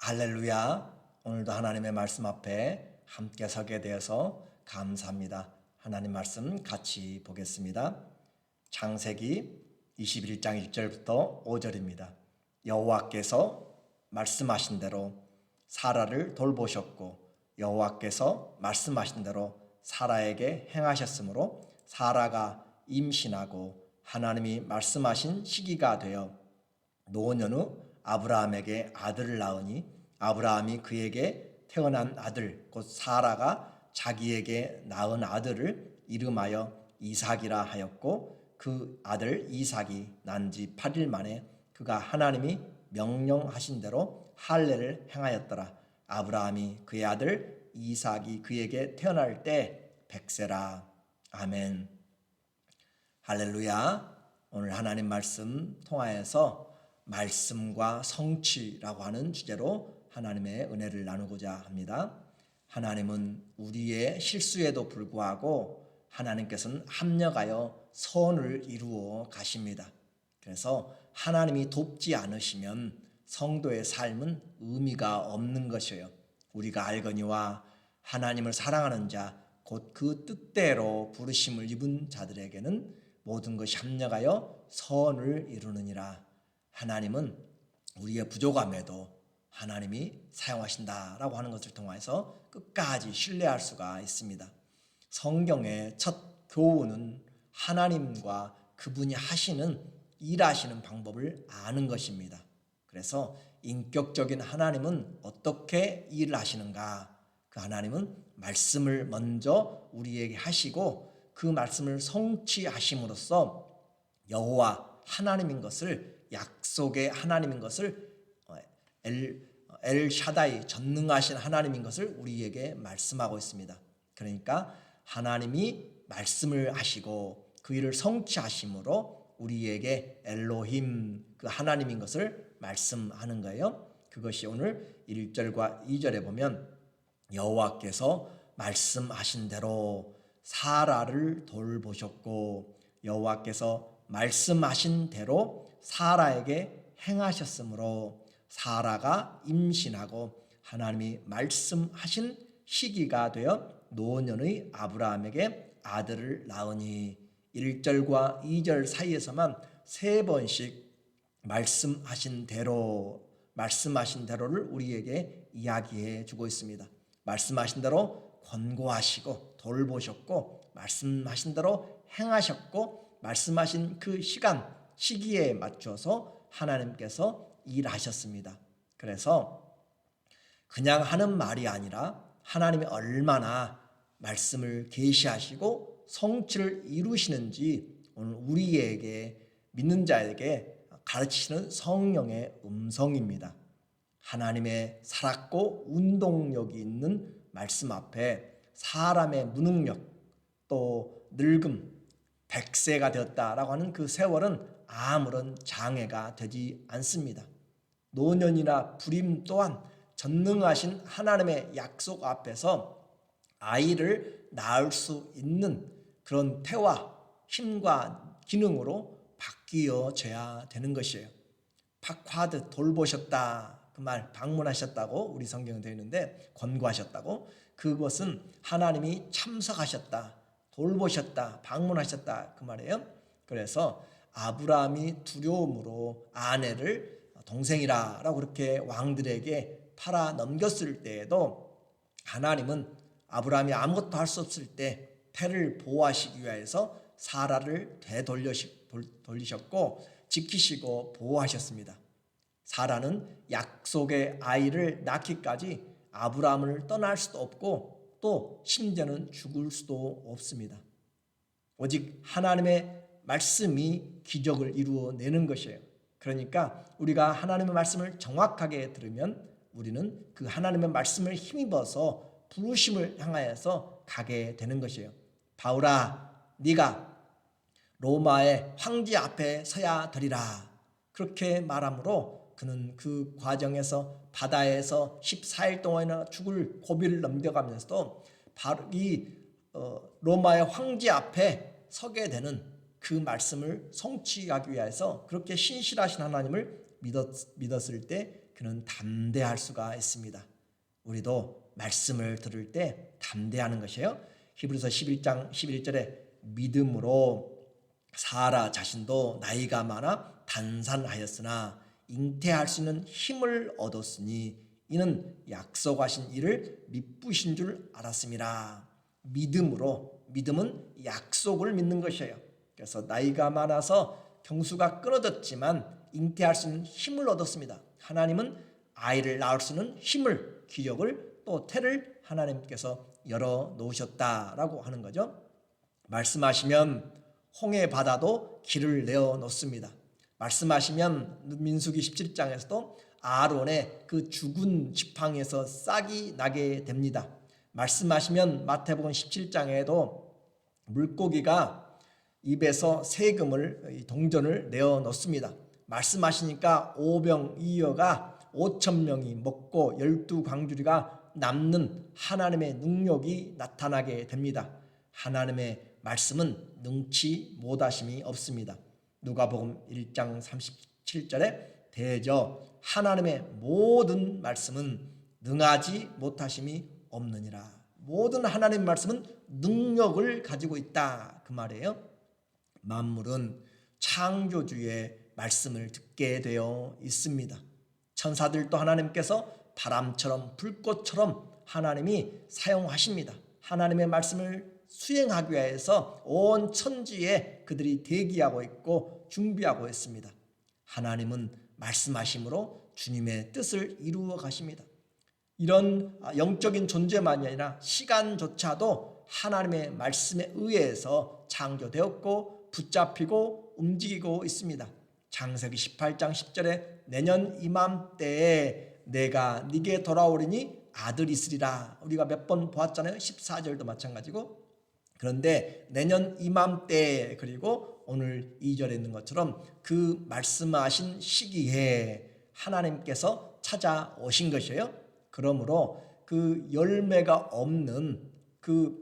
할렐루야. 오늘도 하나님의 말씀 앞에 함께 서게 되어서 감사합니다. 하나님 말씀 같이 보겠습니다. 창세기 21장 1절부터 5절입니다. 여호와께서 말씀하신 대로 사라를 돌보셨고 여호와께서 말씀하신 대로 사라에게 행하셨으므로 사라가 임신하고 하나님이 말씀하신 시기가 되어 노년 후 아브라함에게 아들을 낳으니 아브라함이 그에게 태어난 아들 곧 사라가 자기에게 낳은 아들을 이름하여 이삭이라 하였고 그 아들 이삭이 난 지 8일 만에 그가 하나님이 명령하신 대로 할례를 행하였더라. 아브라함이 그의 아들 이삭이 그에게 태어날 때 100세라. 아멘. 할렐루야. 오늘 하나님 말씀 통하여서 말씀과 성취라고 하는 주제로 하나님의 은혜를 나누고자 합니다. 하나님은 우리의 실수에도 불구하고 하나님께서는 합력하여 선을 이루어 가십니다. 그래서 하나님이 돕지 않으시면 성도의 삶은 의미가 없는 것이에요. 우리가 알거니와 하나님을 사랑하는 자 곧 그 뜻대로 부르심을 입은 자들에게는 모든 것이 합력하여 선을 이루느니라. 하나님은 우리의 부족함에도 하나님이 사용하신다라고 하는 것을 통해서 끝까지 신뢰할 수가 있습니다. 성경의 첫 교훈은 하나님과 그분이 하시는 일하시는 방법을 아는 것입니다. 그래서 인격적인 하나님은 어떻게 일을 하시는가? 그 하나님은 말씀을 먼저 우리에게 하시고 그 말씀을 성취하심으로써 여호와 하나님인 것을 약속의 하나님인 것을 엘 샤다이 전능하신 하나님인 것을 우리에게 말씀하고 있습니다. 그러니까 하나님이 말씀을 하시고 그 일을 성취하심으로 우리에게 엘로힘 그 하나님인 것을 말씀하는 거예요. 그것이 오늘 1절과 2절에 보면 여호와께서 말씀하신 대로 사라를 돌보셨고 여호와께서 말씀하신 대로 사라에게 행하셨으므로 사라가 임신하고 하나님이 말씀하신 시기가 되어 노년의 아브라함에게 아들을 낳으니 1절과 2절 사이에서만 3번씩 말씀하신 대로를 우리에게 이야기해 주고 있습니다. 말씀하신 대로 권고하시고 돌보셨고 말씀하신 대로 행하셨고 말씀하신 그 시기에 맞춰서 하나님께서 일하셨습니다. 그래서 그냥 하는 말이 아니라 하나님이 얼마나 말씀을 계시하시고 성취를 이루시는지 오늘 우리에게 믿는 자에게 가르치시는 성령의 음성입니다. 하나님의 살았고 운동력이 있는 말씀 앞에 사람의 무능력 또 늙음 100세가 되었다라고 하는 그 세월은 아무런 장애가 되지 않습니다. 노년이나 불임 또한 전능하신 하나님의 약속 앞에서 아이를 낳을 수 있는 그런 태와 힘과 기능으로 바뀌어져야 되는 것이에요. 팍화드 돌보셨다 그 말 방문하셨다고 우리 성경에 되어 있는데 권고하셨다고 그것은 하나님이 참석하셨다 돌보셨다 방문하셨다 그 말이에요. 그래서 아브라함이 두려움으로 아내를 동생이라고 그렇게 왕들에게 팔아 넘겼을 때에도 하나님은 아브라함이 아무것도 할 수 없을 때 태를 보호하시기 위해서 사라를 되돌리셨고 지키시고 보호하셨습니다. 사라는 약속의 아이를 낳기까지 아브라함을 떠날 수도 없고 또 심지어는 죽을 수도 없습니다. 오직 하나님의 말씀이 기적을 이루어내는 것이에요. 그러니까 우리가 하나님의 말씀을 정확하게 들으면 우리는 그 하나님의 말씀을 힘입어서 부르심을 향하여서 가게 되는 것이에요. 바울아 네가 로마의 황제 앞에 서야 되리라 그렇게 말하므로 그는 그 과정에서 바다에서 14일 동안이나 죽을 고비를 넘겨가면서도 바로 이 로마의 황제 앞에 서게 되는 그 말씀을 성취하기 위해서 그렇게 신실하신 하나님을 믿었을 때 그는 담대할 수가 있습니다. 우리도 말씀을 들을 때 담대하는 것이에요. 히브리서 11장 11절에 믿음으로 사라 자신도 나이가 많아 단산하였으나 잉태할 수 있는 힘을 얻었으니 이는 약속하신 이를 미쁘신 줄 알았습니다. 믿음은 약속을 믿는 것이에요. 그래서 나이가 많아서 경수가 끊어졌지만 잉태할 수 있는 힘을 얻었습니다. 하나님은 아이를 낳을 수 있는 힘을, 기력을, 또 태를 하나님께서 열어 놓으셨다라고 하는 거죠. 말씀하시면 홍해 바다도 길을 내어 놓습니다. 말씀하시면 민수기 17장에서도 아론의 그 죽은 지팡이에서 싹이 나게 됩니다. 말씀하시면 마태복음 17장에도 물고기가 입에서 세금을, 동전을 내어 놓습니다. 말씀하시니까 오병이어가 5,000명이 먹고 12광주리가 남는 하나님의 능력이 나타나게 됩니다. 하나님의 말씀은 능치 못하심이 없습니다. 누가복음 1장 37절에 대저 하나님의 모든 말씀은 능하지 못하심이 없느니라. 모든 하나님의 말씀은 능력을 가지고 있다, 그 말이에요. 만물은 창조주의 말씀을 듣게 되어 있습니다. 천사들도 하나님께서 바람처럼 불꽃처럼 하나님이 사용하십니다. 하나님의 말씀을 수행하기 위해서 온 천지에 그들이 대기하고 있고 준비하고 있습니다. 하나님은 말씀하심으로 주님의 뜻을 이루어 가십니다. 이런 영적인 존재만이 아니라 시간조차도 하나님의 말씀에 의해서 창조되었고 붙잡히고 움직이고 있습니다. 창세기 18장 10절에 내년 이맘때에 내가 네게 돌아오리니 아들이 있으리라. 우리가 몇 번 보았잖아요. 14절도 마찬가지고. 그런데 내년 이맘때, 그리고 오늘 2절에 있는 것처럼 그 말씀하신 시기에 하나님께서 찾아오신 것이에요. 그러므로 그 열매가 없는 그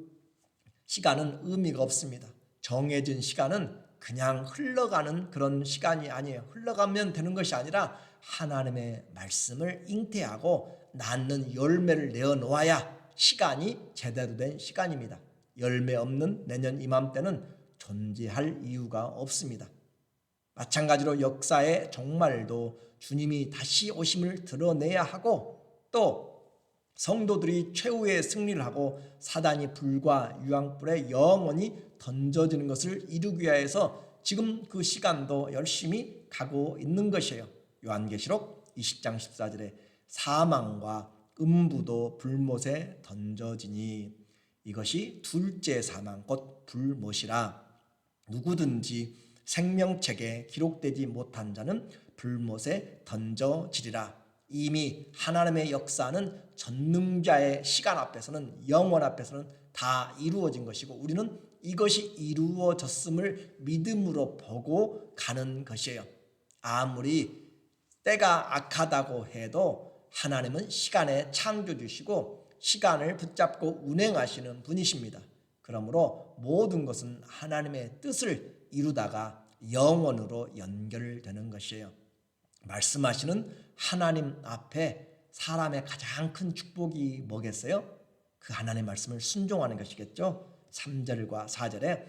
시간은 의미가 없습니다. 정해진 시간은 그냥 흘러가는 그런 시간이 아니에요. 흘러가면 되는 것이 아니라 하나님의 말씀을 잉태하고 낳는 열매를 내어놓아야 시간이 제대로 된 시간입니다. 열매 없는 내년 이맘때는 존재할 이유가 없습니다. 마찬가지로 역사의 종말도 주님이 다시 오심을 드러내야 하고, 또 성도들이 최후의 승리를 하고 사단이 불과 유황불에 영원히 던져지는 것을 이루기 위해서 지금 그 시간도 열심히 가고 있는 것이에요. 요한계시록 20장 14절에 사망과 음부도 불못에 던져지니 이것이 둘째 사망 곧 불못이라. 누구든지 생명책에 기록되지 못한 자는 불못에 던져지리라. 이미 하나님의 역사는 전능자의 시간 앞에서는, 영원 앞에서는 다 이루어진 것이고 우리는 이것이 이루어졌음을 믿음으로 보고 가는 것이에요. 아무리 때가 악하다고 해도 하나님은 시간의 창조주시고 시간을 붙잡고 운행하시는 분이십니다. 그러므로 모든 것은 하나님의 뜻을 이루다가 영원으로 연결되는 것이에요. 말씀하시는 하나님 앞에 사람의 가장 큰 축복이 뭐겠어요? 그 하나님의 말씀을 순종하는 것이겠죠. 3절과 4절에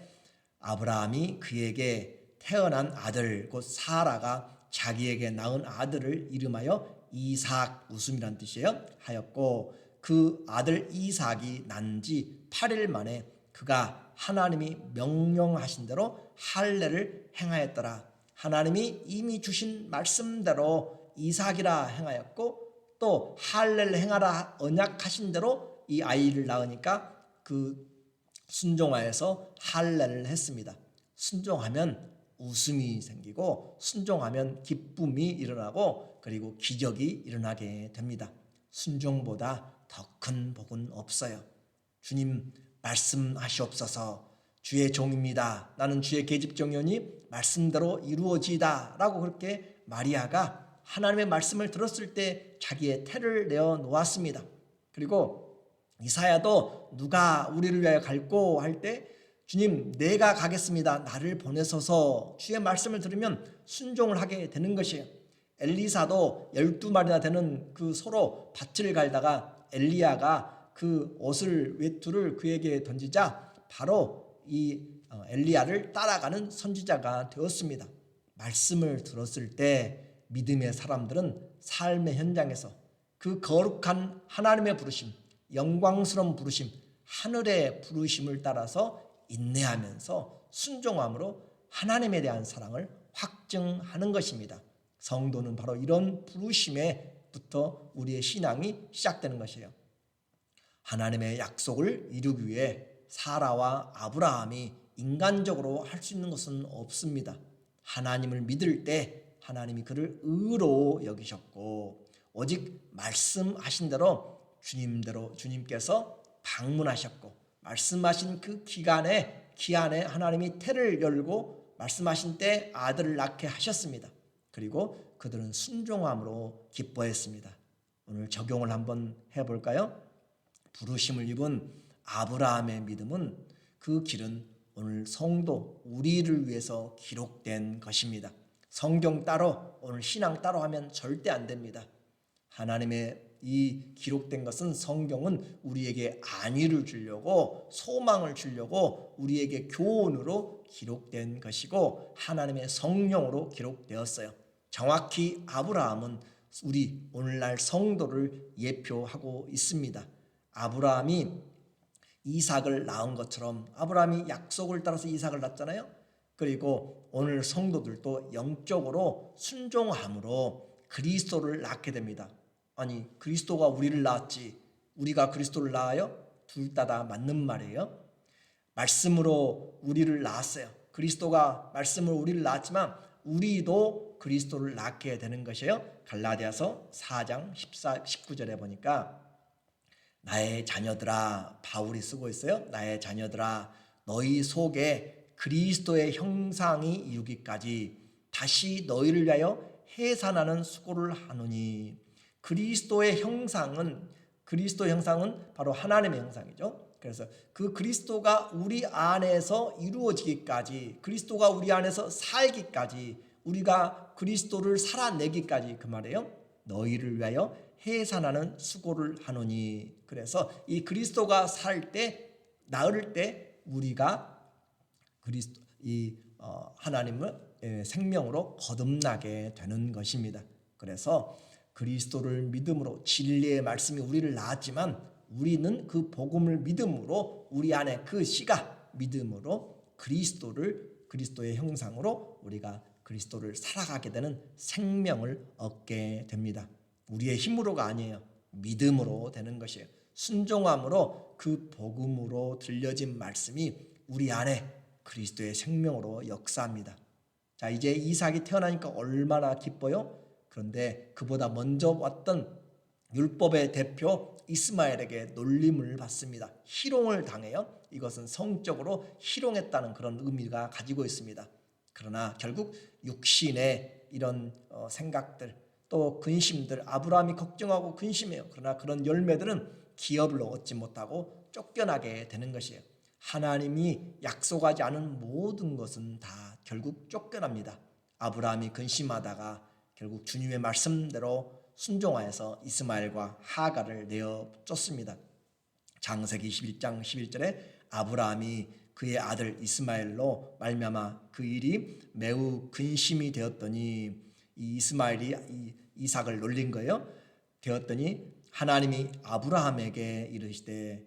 아브라함이 그에게 태어난 아들 곧 사라가 자기에게 낳은 아들을 이름하여 이삭, 웃음이란 뜻이에요, 하였고 그 아들 이삭이 난 지 8일 만에 그가 하나님이 명령하신 대로 할례를 행하였더라. 하나님이 이미 주신 말씀대로 이삭이라 행하였고 또 할례를 행하라 언약하신 대로 이 아이를 낳으니까 그 순종하여서 할례를 했습니다. 순종하면 웃음이 생기고 순종하면 기쁨이 일어나고 그리고 기적이 일어나게 됩니다. 순종보다 더 큰 복은 없어요. 주님 말씀하시옵소서. 주의 종입니다. 나는 주의 계집종이오니 말씀대로 이루어지이다 라고 그렇게 마리아가 하나님의 말씀을 들었을 때 자기의 태를 내어 놓았습니다. 그리고 이사야도 누가 우리를 위하여 갈꼬 할 때 주님 내가 가겠습니다. 나를 보내소서. 주의 말씀을 들으면 순종을 하게 되는 것이에요. 엘리사도 12마리나 되는 그 소로 밭을 갈다가 엘리야가 그 옷을 외투를 그에게 던지자 바로 이 엘리야를 따라가는 선지자가 되었습니다. 말씀을 들었을 때 믿음의 사람들은 삶의 현장에서 그 거룩한 하나님의 부르심, 영광스러운 부르심, 하늘의 부르심을 따라서 인내하면서 순종함으로 하나님에 대한 사랑을 확증하는 것입니다. 성도는 바로 이런 부르심에부터 우리의 신앙이 시작되는 것이에요. 하나님의 약속을 이루기 위해 사라와 아브라함이 인간적으로 할 수 있는 것은 없습니다. 하나님을 믿을 때 하나님이 그를 의로 여기셨고 오직 말씀하신 대로 주님께서 방문하셨고 말씀하신 그 기한에 하나님이 태를 열고 말씀하신 때 아들을 낳게 하셨습니다. 그리고 그들은 순종함으로 기뻐했습니다. 오늘 적용을 한번 해볼까요? 부르심을 입은 아브라함의 믿음은 그 길은 오늘 성도 우리를 위해서 기록된 것입니다. 성경 따로 오늘 신앙 따로 하면 절대 안 됩니다. 하나님의 이 기록된 것은 성경은 우리에게 안위를 주려고 소망을 주려고 우리에게 교훈으로 기록된 것이고 하나님의 성령으로 기록되었어요. 정확히 아브라함은 우리 오늘날 성도를 예표하고 있습니다. 아브라함이 이삭을 낳은 것처럼 아브라함이 약속을 따라서 이삭을 낳았잖아요. 그리고 오늘 성도들도 영적으로 순종함으로 그리스도를 낳게 됩니다. 아니 그리스도가 우리를 낳았지 우리가 그리스도를 낳아요? 둘 다 맞는 말이에요. 말씀으로 우리를 낳았어요. 그리스도가 말씀으로 우리를 낳았지만 우리도 그리스도를 낳게 되는 것이에요. 갈라디아서 4장 19절에 보니까 나의 자녀들아, 바울이 쓰고 있어요. 나의 자녀들아, 너희 속에 그리스도의 형상이 이루기까지 다시 너희를 위하여 해산하는 수고를 하노니. 그리스도의 형상은 바로 하나님의 형상이죠. 그래서 그 그리스도가 우리 안에서 이루어지기까지, 그리스도가 우리 안에서 살기까지, 우리가 그리스도를 살아내기까지 그 말이에요. 너희를 위하여 해산하는 수고를 하노니. 그래서 이 그리스도가 살 때, 나을 때 우리가 그리스도 하나님을 생명으로 거듭나게 되는 것입니다. 그래서 그리스도를 믿음으로 진리의 말씀이 우리를 낳았지만 우리는 그 복음을 믿음으로 우리 안에 그 씨가 믿음으로 그리스도의 형상으로 우리가 그리스도를 살아가게 되는 생명을 얻게 됩니다. 우리의 힘으로가 아니에요. 믿음으로 되는 것이에요. 순종함으로 그 복음으로 들려진 말씀이 우리 안에 그리스도의 생명으로 역사합니다. 자, 이제 이삭이 태어나니까 얼마나 기뻐요? 그런데 그보다 먼저 왔던 율법의 대표 이스마엘에게 놀림을 받습니다. 희롱을 당해요. 이것은 성적으로 희롱했다는 그런 의미가 가지고 있습니다. 그러나 결국 육신의 이런 생각들 또 근심들, 아브라함이 걱정하고 근심해요. 그러나 그런 열매들은 기업을 얻지 못하고 쫓겨나게 되는 것이에요. 하나님이 약속하지 않은 모든 것은 다 결국 쫓겨납니다. 아브라함이 근심하다가 결국 주님의 말씀대로 순종하여서 이스마엘과 하갈을 내어 쫓습니다. 창세기 21장 11절에 아브라함이 그의 아들 이스마엘로 말미암아 그 일이 매우 근심이 되었더니, 이 이스마엘이 이삭을 놀린 거예요. 되었더니 하나님이 아브라함에게 이르시되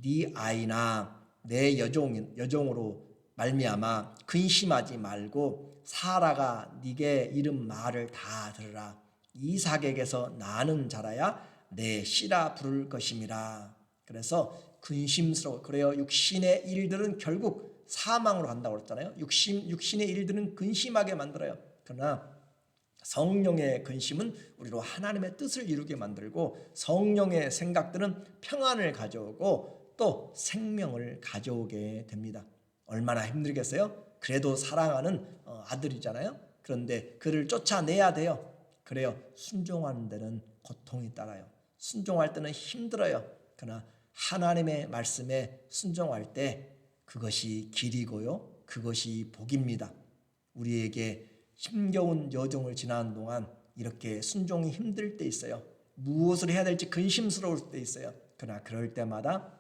네 아이나 내 여종으로 말미암아 근심하지 말고 사라가 네게 이른 말을 다 들으라. 이삭에게서 나는 자라야 내 씨라 부를 것임이라. 그래서 근심스러워. 그래요. 육신의 일들은 결국 사망으로 간다고 그랬잖아요. 육신의 일들은 근심하게 만들어요. 그러나 성령의 근심은 우리로 하나님의 뜻을 이루게 만들고, 성령의 생각들은 평안을 가져오고 또 생명을 가져오게 됩니다. 얼마나 힘들겠어요? 그래도 사랑하는 아들이잖아요. 그런데 그를 쫓아내야 돼요. 그래요. 순종하는 데는 고통이 따라요. 순종할 때는 힘들어요. 그러나 하나님의 말씀에 순종할 때 그것이 길이고요, 그것이 복입니다. 우리에게 힘겨운 여정을 지나는 동안 이렇게 순종이 힘들 때 있어요. 무엇을 해야 될지 근심스러울 때 있어요. 그러나 그럴 때마다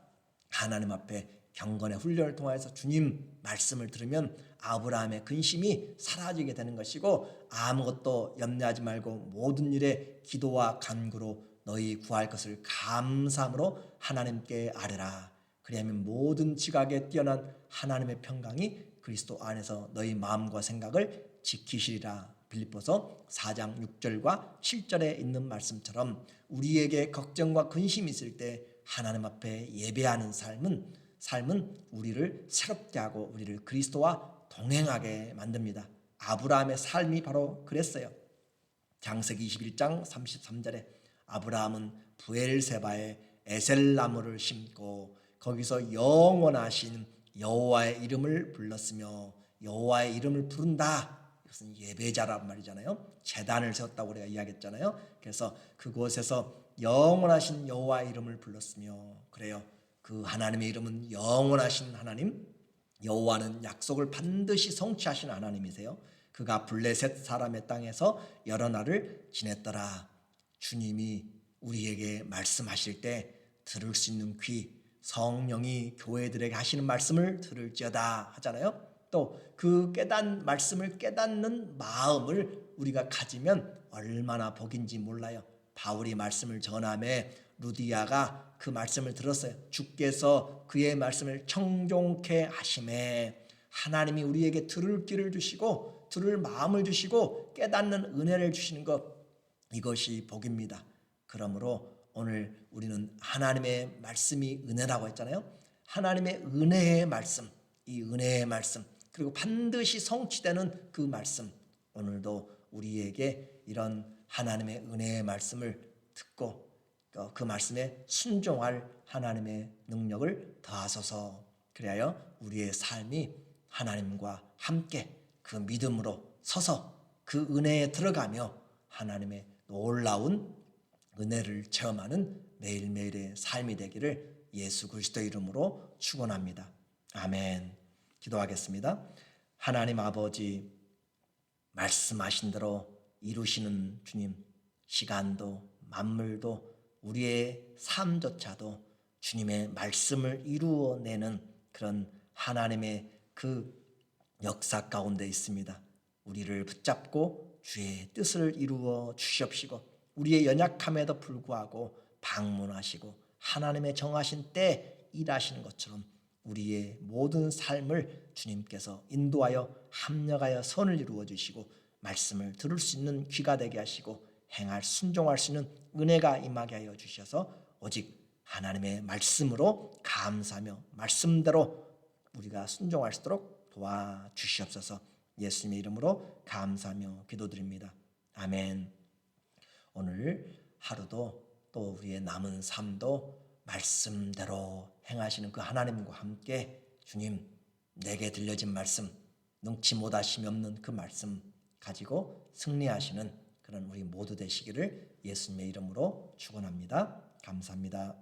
하나님 앞에 경건의 훈련을 통해서 주님 말씀을 들으면 아브라함의 근심이 사라지게 되는 것이고, 아무것도 염려하지 말고 모든 일에 기도와 간구로 너희 구할 것을 감사함으로 하나님께 아뢰라. 그리하면 모든 지각에 뛰어난 하나님의 평강이 그리스도 안에서 너희 마음과 생각을 지키시리라. 빌립보서 4장 6절과 7절에 있는 말씀처럼 우리에게 걱정과 근심이 있을 때 하나님 앞에 예배하는 삶은 우리를 새롭게 하고 우리를 그리스도와 동행하게 만듭니다. 아브라함의 삶이 바로 그랬어요. 창세기 21장 33절에 아브라함은 부엘세바에 에셀나무를 심고 거기서 영원하신 여호와의 이름을 불렀으며, 여호와의 이름을 부른다, 이것은 예배자란 말이잖아요. 제단을 세웠다고 우리가 이야기했잖아요. 그래서 그곳에서 영원하신 여호와의 이름을 불렀으며, 그래요, 그 하나님의 이름은 영원하신 하나님, 여호와는 약속을 반드시 성취하시는 하나님이세요. 그가 블레셋 사람의 땅에서 여러 날을 지냈더라. 주님이 우리에게 말씀하실 때 들을 수 있는 귀, 성령이 교회들에게 하시는 말씀을 들을지어다 하잖아요. 또 그 말씀을 깨닫는 마음을 우리가 가지면 얼마나 복인지 몰라요. 바울이 말씀을 전함에 루디아가 그 말씀을 들었어요. 주께서 그의 말씀을 청종케 하심에, 하나님이 우리에게 들을 귀를 주시고 들을 마음을 주시고 깨닫는 은혜를 주시는 것, 이것이 복입니다. 그러므로 오늘 우리는 하나님의 말씀이 은혜라고 했잖아요. 하나님의 은혜의 말씀, 이 은혜의 말씀, 그리고 반드시 성취되는 그 말씀, 오늘도 우리에게 이런 하나님의 은혜의 말씀을 듣고 그 말씀에 순종할 하나님의 능력을 더하소서. 그래야 우리의 삶이 하나님과 함께 그 믿음으로 서서 그 은혜에 들어가며 하나님의 놀라운 은혜를 체험하는 매일매일의 삶이 되기를 예수 그리스도의 이름으로 축원합니다. 아멘. 기도하겠습니다. 하나님 아버지, 말씀하신 대로 이루시는 주님, 시간도 만물도 우리의 삶조차도 주님의 말씀을 이루어내는 그런 하나님의 그 역사 가운데 있습니다. 우리를 붙잡고 주의 뜻을 이루어 주시옵시고, 우리의 연약함에도 불구하고 방문하시고 하나님의 정하신 때 일하시는 것처럼 우리의 모든 삶을 주님께서 인도하여 합력하여 선을 이루어 주시고 말씀을 들을 수 있는 귀가 되게 하시고 순종할 수 있는 은혜가 임하게 하여 주셔서 오직 하나님의 말씀으로 감사하며 말씀대로 우리가 순종할 수 있도록 도와주시옵소서. 예수님의 이름으로 감사하며 기도드립니다. 아멘. 오늘 하루도 또 우리의 남은 삶도 말씀대로 행하시는 그 하나님과 함께 주님, 내게 들려진 말씀, 능치 못하심이 없는 그 말씀 가지고 승리하시는 그런 우리 모두 되시기를 예수님의 이름으로 축원합니다. 감사합니다.